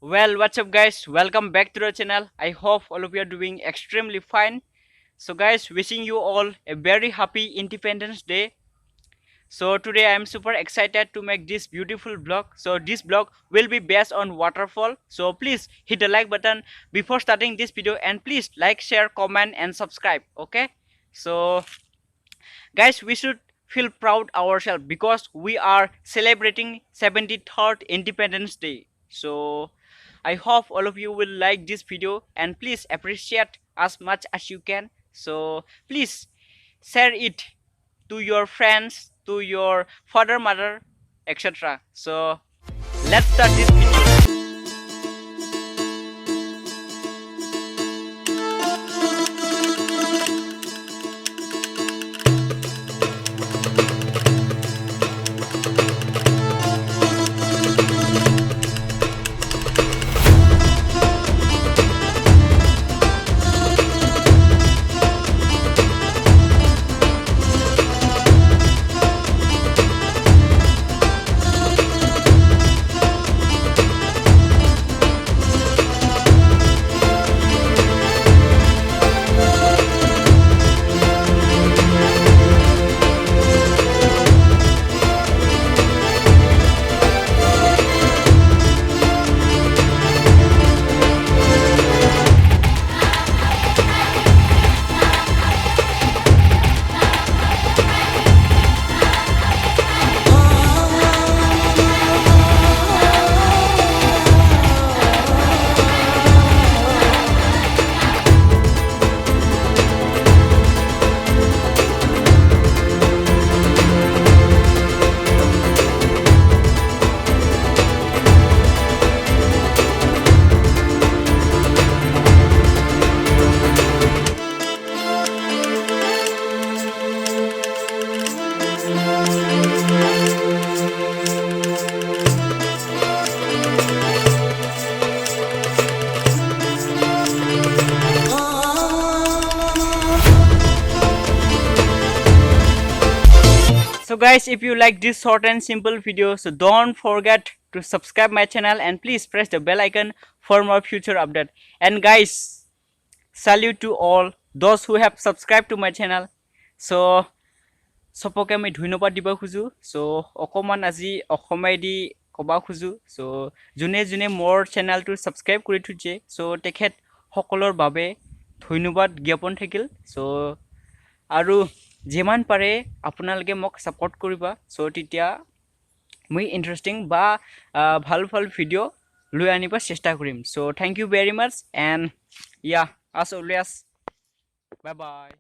Well, what's up, guys? Welcome back to the channel. I hope all of you are doing extremely fine. So, guys, wishing you all a very happy Independence Day. So, today I am super excited to make this beautiful vlog. So, this vlog will be based on waterfall. So, please hit the like button before starting this video and please like, share, comment, and subscribe. Okay? So, guys, we should feel proud ourselves because we are celebrating 73rd Independence Day. So I hope all of you will like this video and please appreciate as much as you can. So please share it to your friends, to your father, mother, etc. So let's start this video. So guys, if you like this short and simple video, so don't forget to subscribe my channel and please press the bell icon for more future update. And guys, salute to all those who have subscribed to my channel. So সপকে আমি ধন্যবাদ দিব খুজো so অকমান আজি অসমে দি কবা খুজো so যোনে যোনে মোৰ চেনেলটো সাবস্ক্ৰাইব কৰি থৈছে সো তেখেত সকলৰ বাবে ধন্যবাদ জ্ঞাপন থাকিল সো আৰু যিমান পাৰে আপোনালোকে মোক সাপোৰ্ট কৰিবা সো তেতিয়া মই ইন্টাৰেষ্টিং বা ভাল ভাল ভিডিঅ' লৈ আনিব চেষ্টা কৰিম so thank you very much and yeah as always bye bye